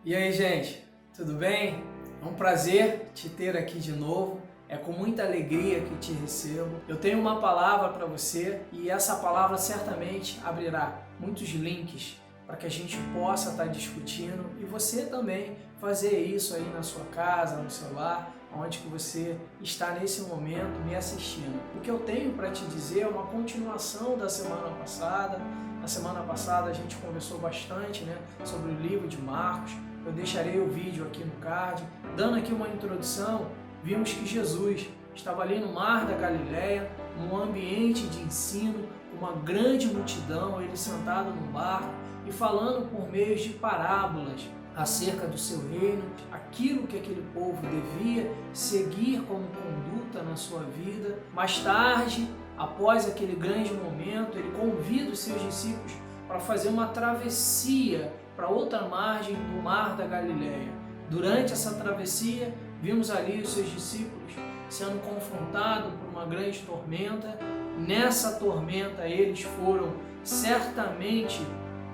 E aí, gente, tudo bem? É um prazer te ter aqui de novo. É com muita alegria que te recebo. Eu tenho uma palavra para você e essa palavra certamente abrirá muitos links para que a gente possa estar discutindo e você também fazer isso aí na sua casa, no seu lar, onde que você está nesse momento me assistindo. O que eu tenho para te dizer é uma continuação da semana passada. Na semana passada a gente conversou bastante, sobre o livro de Marcos. Eu deixarei o vídeo aqui no card. Dando aqui uma introdução, vimos que Jesus estava ali no Mar da Galileia, num ambiente de ensino, com uma grande multidão, ele sentado no barco e falando por meio de parábolas acerca do seu reino, aquilo que aquele povo devia seguir como conduta na sua vida. Mais tarde, após aquele grande momento, ele convida os seus discípulos para fazer uma travessia para outra margem do Mar da Galileia. Durante essa travessia, vimos ali os seus discípulos sendo confrontados por uma grande tormenta. Nessa tormenta, eles foram certamente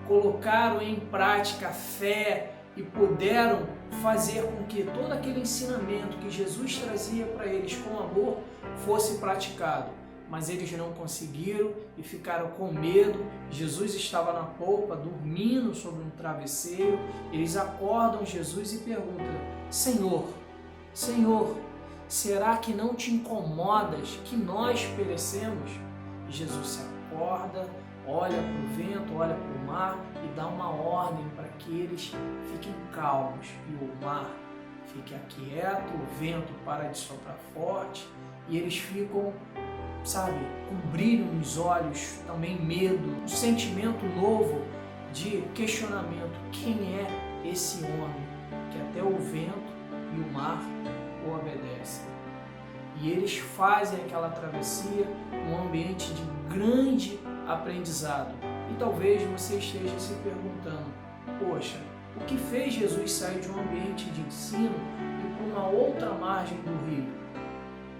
colocaram em prática a fé e puderam fazer com que todo aquele ensinamento que Jesus trazia para eles com amor fosse praticado. Mas eles não conseguiram e ficaram com medo. Jesus estava na polpa, dormindo sobre um travesseiro. Eles acordam Jesus e perguntam: Senhor, será que não te incomodas que nós perecemos? E Jesus se acorda, olha para o vento, olha para o mar e dá uma ordem para que eles fiquem calmos. E o mar fique quieto, o vento para de soprar forte e eles ficam, com brilho nos olhos, também medo, um sentimento novo de questionamento. Quem é esse homem que até o vento e o mar o obedecem? E eles fazem aquela travessia num ambiente de grande aprendizado. E talvez você esteja se perguntando: poxa, o que fez Jesus sair de um ambiente de ensino e para uma outra margem do rio?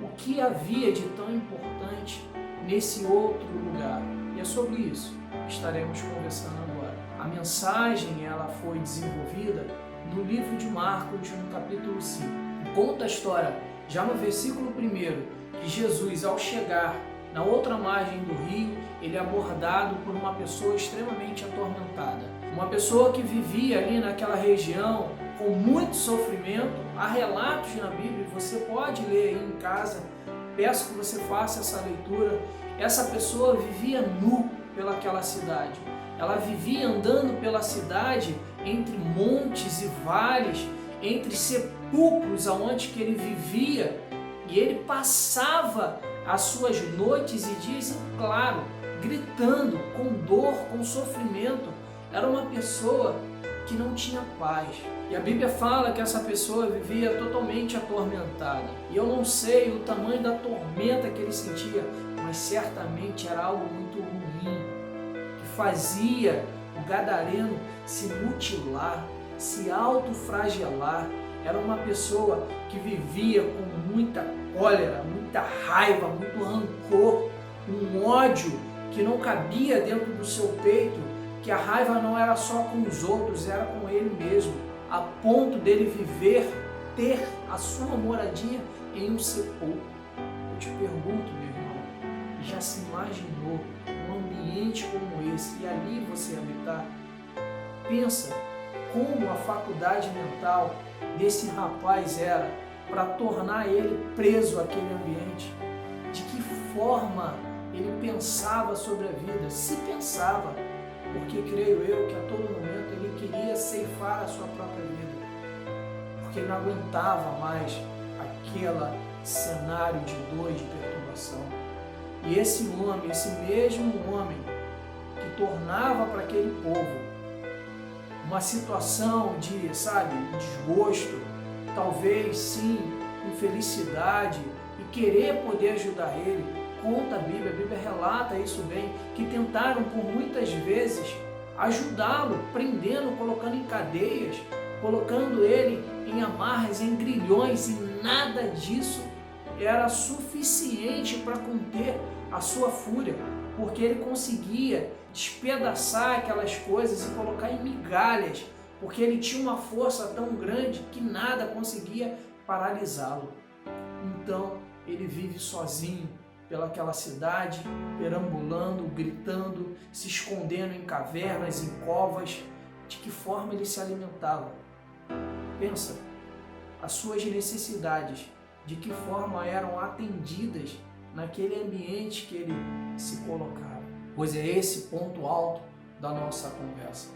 O que havia de tão importante nesse outro lugar? E é sobre isso que estaremos conversando agora. A mensagem ela foi desenvolvida no livro de Marcos, no capítulo 5. Conta a história, já no versículo 1, que Jesus, ao chegar na outra margem do rio, ele é abordado por uma pessoa extremamente atormentada. Uma pessoa que vivia ali naquela região com muito sofrimento. Há relatos na Bíblia, você pode ler aí em casa, peço que você faça essa leitura. Essa pessoa vivia nu pelaquela cidade. Ela vivia andando pela cidade entre montes e vales, entre sepulcros aonde que ele vivia, e ele passava as suas noites e dias em claro, gritando, com dor, com sofrimento. Era uma pessoa que não tinha paz. E a Bíblia fala que essa pessoa vivia totalmente atormentada. E eu não sei o tamanho da tormenta que ele sentia, mas certamente era algo muito ruim, que fazia o gadareno se mutilar, se autoflagelar. Era uma pessoa que vivia com muita cólera, muita raiva, muito rancor, um ódio que não cabia dentro do seu peito, que a raiva não era só com os outros, era com ele mesmo, a ponto dele ter a sua moradia em um sepulcro. Eu te pergunto, meu irmão, já se imaginou um ambiente como esse e ali você habitar? Pensa como a faculdade mental desse rapaz era para tornar ele preso àquele ambiente. De que forma ele pensava sobre a vida, se pensava, porque creio eu que a todo momento ele queria ceifar a sua própria vida, porque ele não aguentava mais aquele cenário de dor e de perturbação. E esse homem, esse mesmo homem que tornava para aquele povo uma situação de, desgosto, talvez sim, infelicidade, e querer poder ajudar ele, conta a Bíblia relata isso bem, que tentaram por muitas vezes ajudá-lo, prendendo, colocando em cadeias, colocando ele em amarras, em grilhões, e nada disso era suficiente para conter a sua fúria, porque ele conseguia despedaçar aquelas coisas e colocar em migalhas porque ele tinha uma força tão grande que nada conseguia paralisá-lo. Então ele vive sozinho pelaquela cidade, perambulando, gritando, se escondendo em cavernas, em covas. De que forma ele se alimentava? Pensa, as suas necessidades, de que forma eram atendidas naquele ambiente que ele se colocava. Pois é esse ponto alto da nossa conversa.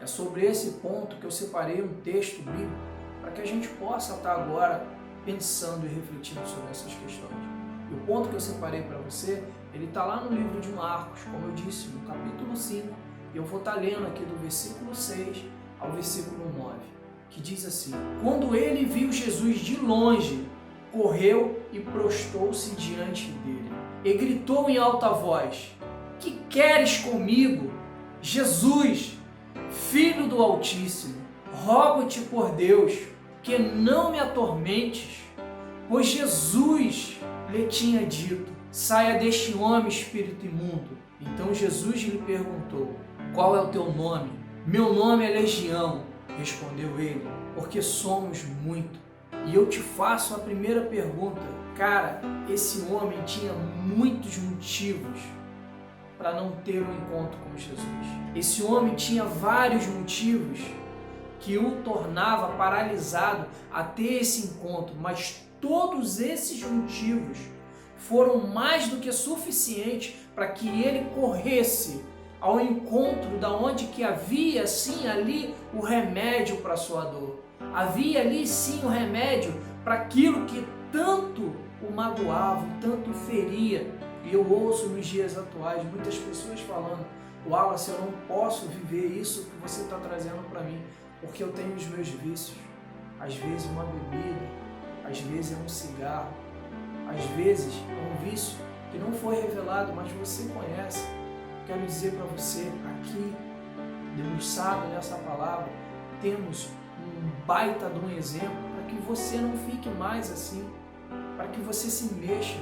É sobre esse ponto que eu separei um texto bíblico para que a gente possa estar agora pensando e refletindo sobre essas questões. E o ponto que eu separei para você, ele está lá no livro de Marcos, como eu disse, no capítulo 5, e eu vou estar lendo aqui do versículo 6 ao versículo 9, que diz assim: Quando ele viu Jesus de longe, correu e prostou-se diante dele, e gritou em alta voz: Que queres comigo, Jesus, Filho do Altíssimo? Rogo-te por Deus que não me atormentes. Pois Jesus lhe tinha dito: Saia deste homem, espírito imundo. Então Jesus lhe perguntou: Qual é o teu nome? Meu nome é Legião, respondeu ele, porque somos muito. E eu te faço a primeira pergunta. Cara, esse homem tinha muitos motivos para não ter um encontro com Jesus. Esse homem tinha vários motivos que o tornava paralisado a ter esse encontro, mas todos esses motivos foram mais do que suficientes para que ele corresse ao encontro da onde que havia sim ali o remédio para a sua dor. Havia ali sim o remédio para aquilo que tanto o magoava, tanto o feria. E eu ouço nos dias atuais muitas pessoas falando: Wallace, eu não posso viver isso que você está trazendo para mim, porque eu tenho os meus vícios. Às vezes uma bebida, às vezes é um cigarro, às vezes é um vício que não foi revelado, mas você conhece. Quero dizer para você, aqui, debruçado nessa palavra, temos um baita de um exemplo para que você não fique mais assim, para que você se mexa,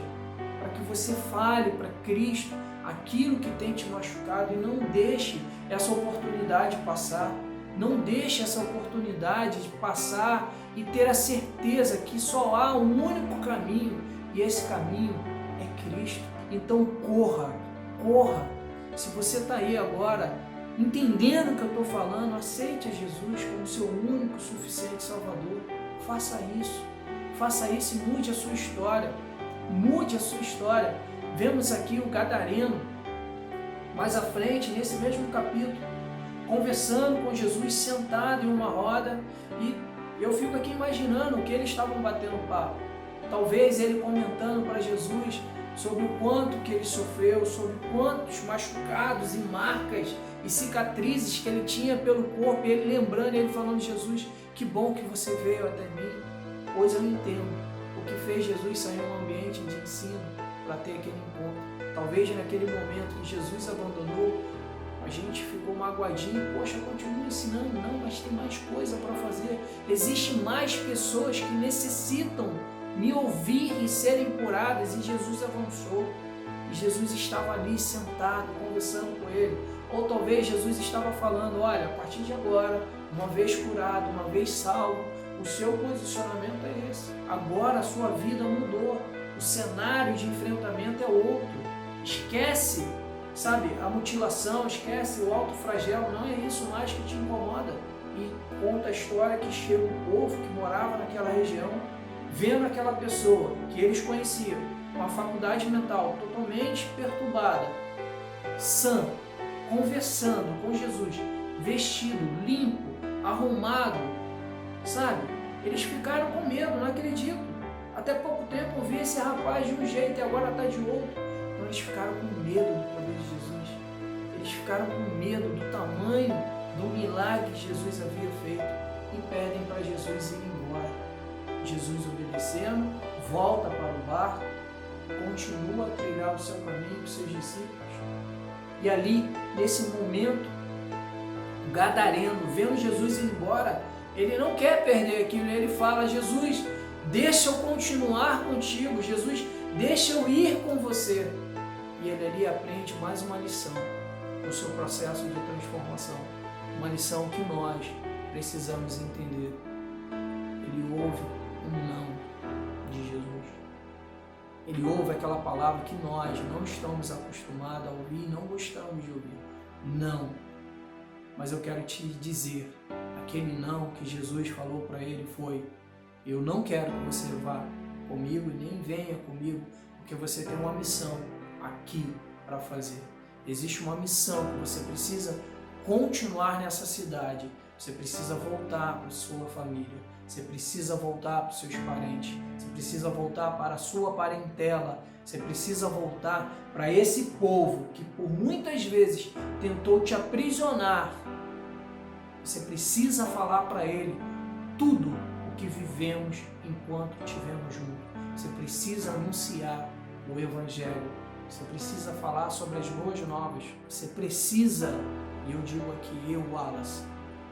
para que você fale para Cristo aquilo que tem te machucado e não deixe essa oportunidade passar. Não deixe essa oportunidade de passar e ter a certeza que só há um único caminho, e esse caminho é Cristo. Então corra, corra. Se você está aí agora entendendo o que eu estou falando, aceite a Jesus como seu único, suficiente Salvador. Faça isso e mude a sua história. Mude a sua história. Vemos aqui o gadareno, mais à frente, nesse mesmo capítulo, conversando com Jesus, sentado em uma roda, e eu fico aqui imaginando que eles estavam batendo papo. Talvez ele comentando para Jesus sobre o quanto que ele sofreu, sobre quantos machucados e marcas e cicatrizes que ele tinha pelo corpo, e ele lembrando, ele falando: Jesus, que bom que você veio até mim, pois eu entendo o que fez Jesus sair num ambiente de ensino para ter aquele encontro. Talvez naquele momento que Jesus abandonou, a gente ficou magoadinho: poxa, continua ensinando. Não, mas tem mais coisa para fazer. Existem mais pessoas que necessitam me ouvir e serem curadas. E Jesus avançou, e Jesus estava ali sentado, conversando com ele. Ou talvez Jesus estava falando: olha, a partir de agora, uma vez curado, uma vez salvo, o seu posicionamento é esse. Agora a sua vida mudou, o cenário de enfrentamento é outro. Esquece, sabe, a mutilação, esquece o autoflagelo, não é isso mais que te incomoda. E conta a história que chega o povo que morava naquela região, vendo aquela pessoa que eles conheciam, com a faculdade mental totalmente perturbada, sã, conversando com Jesus, vestido, limpo, arrumado, sabe? Eles ficaram com medo, não acredito. Até pouco tempo eu vi esse rapaz de um jeito e agora está de outro. Então eles ficaram com medo do poder de Jesus. Eles ficaram com medo do tamanho do milagre que Jesus havia feito e pedem para Jesus ir embora. Jesus, obedecendo, volta para o barco, continua a trilhar o seu caminho com seus discípulos. E ali, nesse momento, o gadareno, vendo Jesus ir embora, ele não quer perder aquilo. Ele fala: Jesus, deixa eu continuar contigo. Jesus, deixa eu ir com você. E ele ali aprende mais uma lição no seu processo de transformação. Uma lição que nós precisamos entender. Ele ouve um não de Jesus. Ele ouve aquela palavra que nós não estamos acostumados a ouvir e não gostamos de ouvir. Não. Mas eu quero te dizer, aquele não que Jesus falou para ele foi: eu não quero que você vá comigo e nem venha comigo, porque você tem uma missão aqui para fazer. Existe uma missão que você precisa continuar nessa cidade. Você precisa voltar para a sua família. Você precisa voltar para os seus parentes. Você precisa voltar para a sua parentela. Você precisa voltar para esse povo que por muitas vezes tentou te aprisionar. Você precisa falar para ele tudo o que vivemos enquanto estivemos juntos. Você precisa anunciar o Evangelho. Você precisa falar sobre as boas novas. Você precisa, e eu digo aqui, eu, Wallace,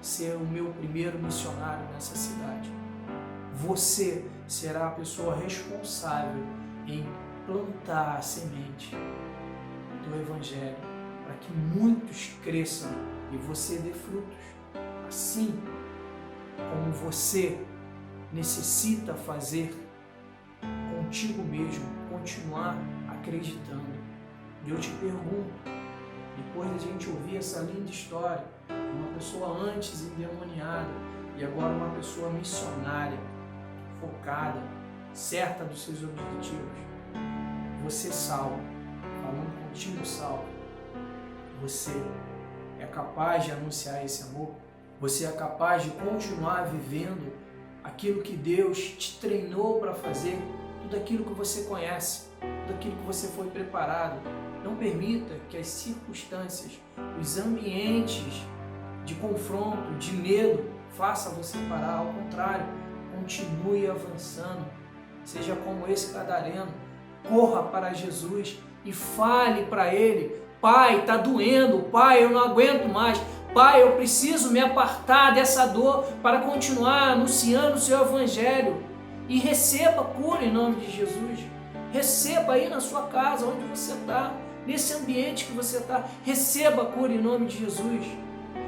ser o meu primeiro missionário nessa cidade. Você será a pessoa responsável em plantar a semente do Evangelho para que muitos cresçam e você dê frutos. Assim como você necessita fazer contigo mesmo, continuar acreditando. E eu te pergunto, depois da gente ouvir essa linda história, uma pessoa antes endemoniada e agora uma pessoa missionária, focada, certa dos seus objetivos, você salvo, falando contigo salvo, você é capaz de anunciar esse amor? Você é capaz de continuar vivendo aquilo que Deus te treinou para fazer, tudo aquilo que você conhece, tudo aquilo que você foi preparado? Não permita que as circunstâncias, os ambientes de confronto, de medo, façam você parar. Ao contrário, continue avançando. Seja como esse gadareno, corra para Jesus e fale para Ele: Pai, está doendo, Pai, eu não aguento mais, Pai, eu preciso me apartar dessa dor para continuar anunciando o Seu Evangelho. E receba cura em nome de Jesus. Receba aí na sua casa, onde você está, nesse ambiente que você está, receba cura em nome de Jesus.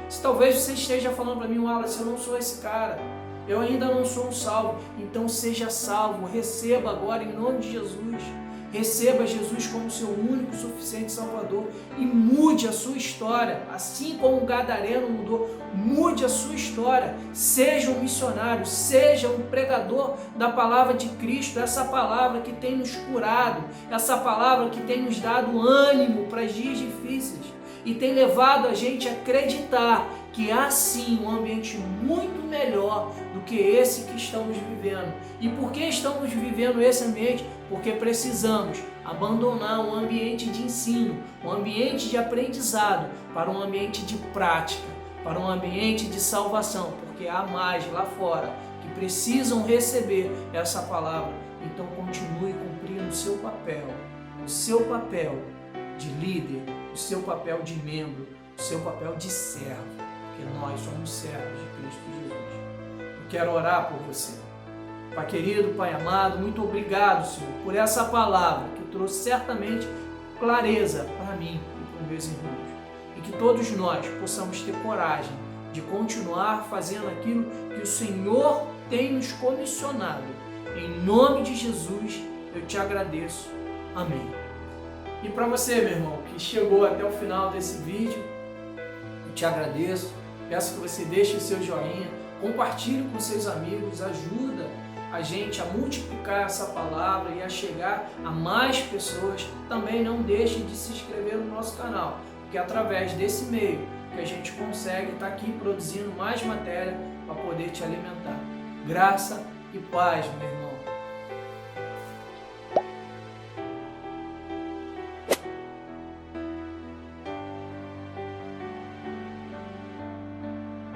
Se talvez você esteja falando para mim: Wallace, eu não sou esse cara, eu ainda não sou um salvo, então seja salvo, receba agora em nome de Jesus. Receba Jesus como seu único, suficiente Salvador e mude a sua história, assim como o gadareno mudou. Mude a sua história, seja um missionário, seja um pregador da palavra de Cristo, essa palavra que tem nos curado, essa palavra que tem nos dado ânimo para os dias difíceis e tem levado a gente a acreditar que há sim um ambiente muito melhor do que esse que estamos vivendo. E por que estamos vivendo esse ambiente? Porque precisamos abandonar um ambiente de ensino, um ambiente de aprendizado, para um ambiente de prática, para um ambiente de salvação, porque há mais lá fora que precisam receber essa palavra. Então continue cumprindo o seu papel de líder, o seu papel de membro, o seu papel de servo, porque nós somos servos de Cristo Jesus. Eu quero orar por você. Pai querido, Pai amado, muito obrigado, Senhor, por essa palavra que trouxe certamente clareza para mim e para os meus irmãos. E que todos nós possamos ter coragem de continuar fazendo aquilo que o Senhor tem nos comissionado. Em nome de Jesus, eu te agradeço. Amém. E para você, meu irmão, que chegou até o final desse vídeo, eu te agradeço. Peço que você deixe o seu joinha, compartilhe com seus amigos, ajuda a gente a multiplicar essa palavra e a chegar a mais pessoas. Também não deixe de se inscrever no nosso canal, porque é através desse meio que a gente consegue estar aqui produzindo mais matéria para poder te alimentar. Graça e paz, meu irmão.